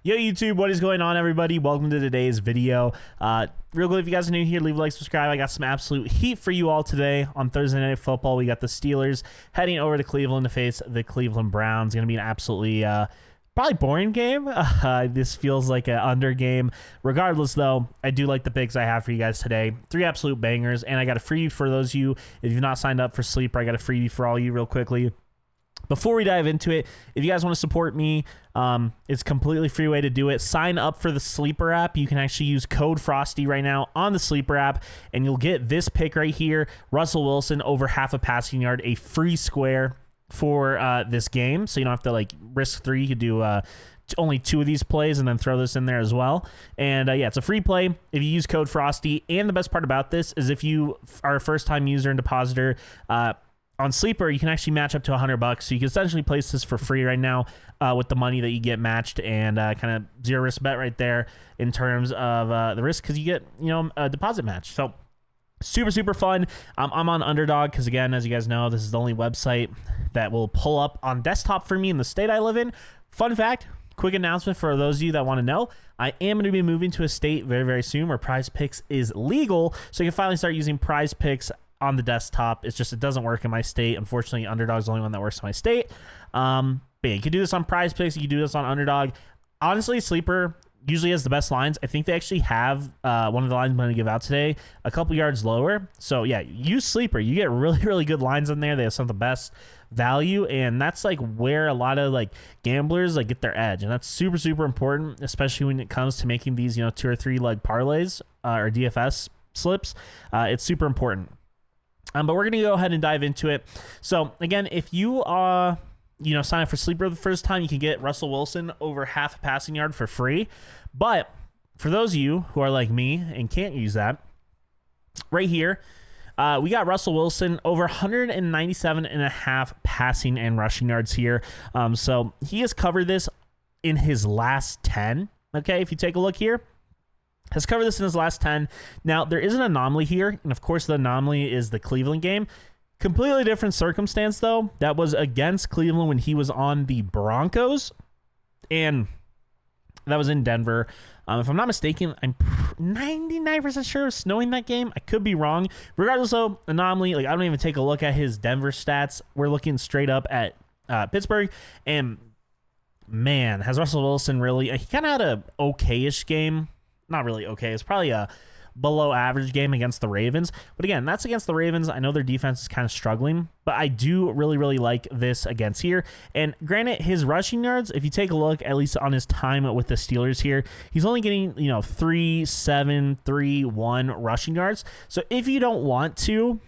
Yo, YouTube, what is going on, everybody? Welcome to today's video. Real quick, if you guys are new here, leave a like, subscribe. I got some absolute heat for you all today on Thursday Night Football. We got the Steelers heading over to Cleveland to face the Cleveland Browns. Going to be an absolutely probably boring game. This feels like an under game. Regardless, though, I do like the picks I have for you guys today. 3 absolute bangers, and I got a freebie for those of you. If you've not signed up for Sleeper, I got a freebie for all you real quickly. Before we dive into it, if you guys want to support me, it's a completely free way to do it. Sign up for the Sleeper app. You can actually use code Frosty right now on the Sleeper app, and you'll get this pick right here, Russell Wilson over half a passing yard, a free square for this game. So you don't have to like risk 3. You could do only 2 of these plays and then throw this in there as well. And yeah, it's a free play if you use code Frosty. And the best part about this is if you are a first-time user and depositor, on Sleeper, you can actually match up to $100. So you can essentially place this for free right now with the money that you get matched, and kind of zero risk bet right there in terms of the risk, because you get, you know, a deposit match. So super fun. I'm on Underdog because, again, as you guys know, this is the only website that will pull up on desktop for me in the state I live in. Fun fact, quick announcement for those of you that want to know, I am going to be moving to a state very soon where PrizePicks is legal, so you can finally start using PrizePicks on the desktop. It's just, it doesn't work in my state. Unfortunately, Underdog's the only one that works in my state. But yeah, you can do this on PrizePicks. You can do this on Underdog. Honestly, Sleeper usually has the best lines. I think they actually have one of the lines I'm going to give out today a couple yards lower. So yeah, use Sleeper. You get really good lines in there. They have some of the best value, and that's like where a lot of like gamblers like get their edge, and that's super important, especially when it comes to making these, you know, 2 or 3 leg parlays or DFS slips. It's super important. But we're going to go ahead and dive into it. So, again, if you sign up for Sleeper the first time, you can get Russell Wilson over half a passing yard for free. But for those of you who are like me and can't use that, right here, we got Russell Wilson over 197.5 passing and rushing yards here. So he has covered this in his last 10. Okay, if you take a look here, has covered this in his last 10. Now, there is an anomaly here, and of course the anomaly is the Cleveland game. Completely different circumstance, though. That was against Cleveland when he was on the Broncos, and that was in Denver. If I'm not mistaken, I'm 99% sure it was snowing that game. I could be wrong. Regardless, though, anomaly, like I don't even take a look at his Denver stats. We're looking straight up at Pittsburgh, and man, has Russell Wilson really... He kind of had a okay-ish game. Not really okay. It's probably a below average game against the Ravens. But again, that's against the Ravens. I know their defense is kind of struggling, but I do really like this against here. And granted, his rushing yards, if you take a look, at least on his time with the Steelers here, he's only getting, 3, 7, 3, 1 rushing yards. So if you don't want to,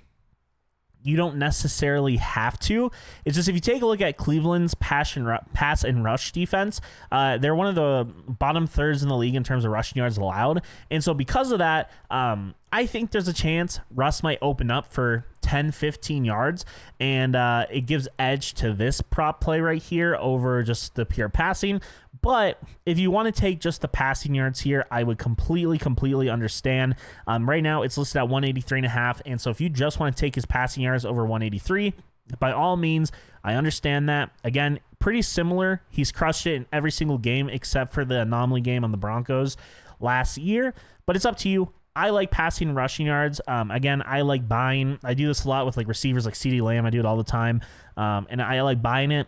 you don't necessarily have to. It's just if you take a look at Cleveland's pass and rush defense, they're one of the bottom thirds in the league in terms of rushing yards allowed. And so because of that, I think there's a chance Russ might open up for 10, 15 yards, and it gives edge to this prop play right here over just the pure passing. But if you want to take just the passing yards here, I would completely understand. Right now, it's listed at 183.5, and so if you just want to take his passing yards over 183, by all means, I understand that. Again, pretty similar. He's crushed it in every single game except for the anomaly game on the Broncos last year, but it's up to you. I like passing and rushing yards. Again, I like buying. I do this a lot with like receivers like CeeDee Lamb. I do it all the time, and I like buying it.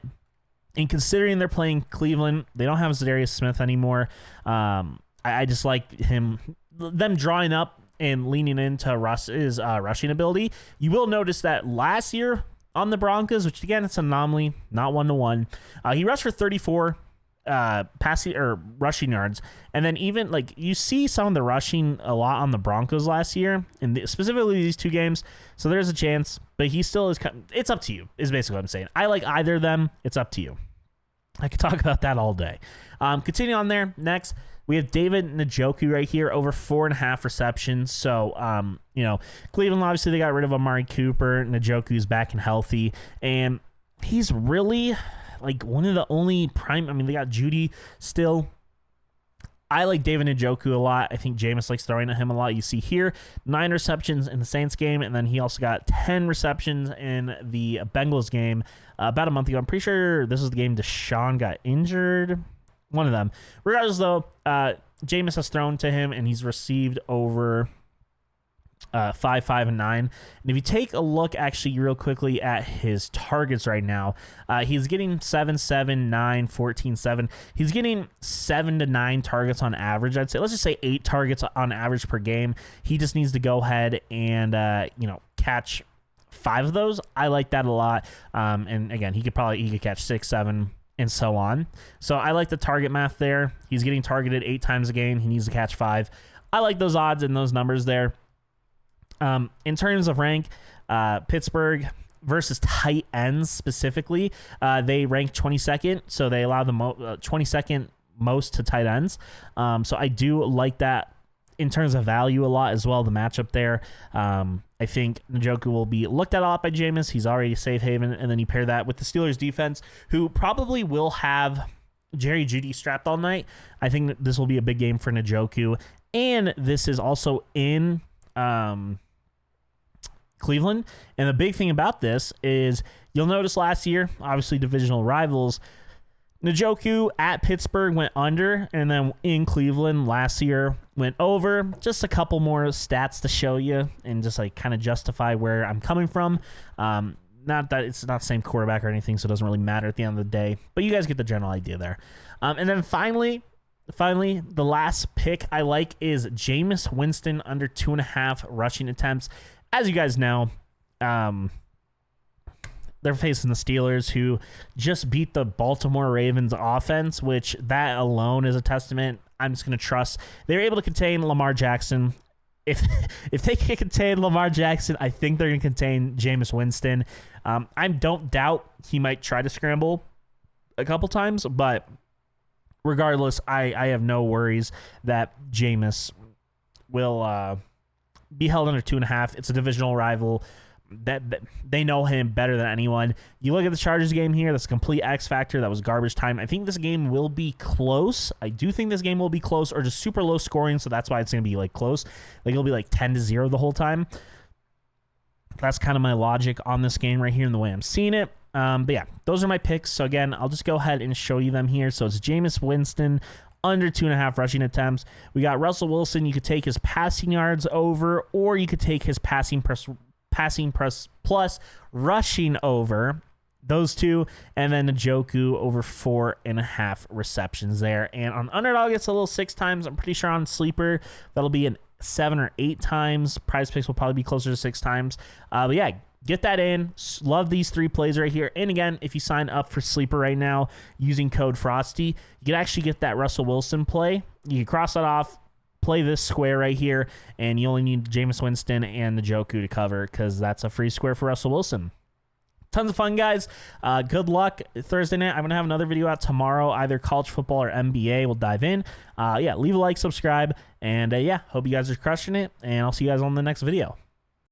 And considering they're playing Cleveland, they don't have Zadarius Smith anymore. I just like them drawing up and leaning into Russ's rushing ability. You will notice that last year on the Broncos, which again, it's an anomaly, not 1-to-1, he rushed for 34 passing or rushing yards, and then even like you see some of the rushing a lot on the Broncos last year, and specifically these 2 games. So there's a chance, but he still is. It's up to you. Is basically what I'm saying. I like either of them. It's up to you. I could talk about that all day. Continue on there. Next, we have David Njoku right here, over 4.5 receptions. So, Cleveland, obviously, they got rid of Amari Cooper. Njoku's back and healthy, and he's really like one of the only prime. I mean, they got Judy still. I like David Njoku a lot. I think Jameis likes throwing at him a lot. You see here, 9 receptions in the Saints game, and then he also got 10 receptions in the Bengals game about a month ago. I'm pretty sure this was the game Deshaun got injured. One of them. Regardless, though, Jameis has thrown to him, and he's received over 5, 5, and 9. And if you take a look actually real quickly at his targets right now, he's getting 7, 7, 9, 14, 7. He's getting 7 to 9 targets on average, I'd say. Let's just say 8 targets on average per game. He just needs to go ahead and, catch 5 of those. I like that a lot. And again, he could catch 6, 7, and so on. So I like the target math there. He's getting targeted 8 times a game. He needs to catch 5. I like those odds and those numbers there. In terms of rank, Pittsburgh versus tight ends specifically, they rank 22nd, so they allow the 22nd most to tight ends. So I do like that in terms of value a lot as well, the matchup there. I think Njoku will be looked at a lot by Jameis. He's already a safe haven, and then you pair that with the Steelers defense, who probably will have Jerry Jeudy strapped all night. I think that this will be a big game for Njoku, and this is also in Cleveland. And the big thing about this is you'll notice last year, obviously divisional rivals, Njoku at Pittsburgh went under, and then in Cleveland last year went over. Just a couple more stats to show you and just like kind of justify where I'm coming from. Not that it's not the same quarterback or anything, so it doesn't really matter at the end of the day, but you guys get the general idea there. And then finally, the last pick I like is Jameis Winston under 2.5 rushing attempts. As you guys know, they're facing the Steelers, who just beat the Baltimore Ravens offense, which that alone is a testament. I'm just going to trust. They're able to contain Lamar Jackson. If they can contain Lamar Jackson, I think they're going to contain Jameis Winston. I don't doubt he might try to scramble a couple times, but regardless, I have no worries that Jameis will be held under 2.5. It's a divisional rival. That they know him better than anyone. You look at the Chargers game here, that's a complete X factor. That was garbage time. I think this game will be close. I do think this game will be close, or just super low scoring, so that's why it's going to be like close. Like it'll be like 10-0 the whole time. That's kind of my logic on this game right here in the way I'm seeing it. But yeah, those are my picks. So again, I'll just go ahead and show you them here. So it's Jameis Winston under 2.5 rushing attempts. We got Russell Wilson. You could take his passing yards over, or you could take his passing plus rushing over, those two, and then Njoku over 4.5 receptions there. And on underdog, it's a little 6 times. I'm pretty sure on sleeper that'll be an 7 or 8 times. PrizePicks will probably be closer to 6 times. But yeah, get that in. Love these 3 plays right here. And again, if you sign up for sleeper right now using code Frosty, you can actually get that Russell Wilson play. You can cross that off, play this square right here, and you only need Jameis Winston and Njoku to cover, because that's a free square for Russell Wilson. Tons of fun, guys. Good luck Thursday night. I'm going to have another video out tomorrow, either college football or NBA. We'll dive in. Yeah, leave a like, subscribe, and yeah, hope you guys are crushing it, and I'll see you guys on the next video.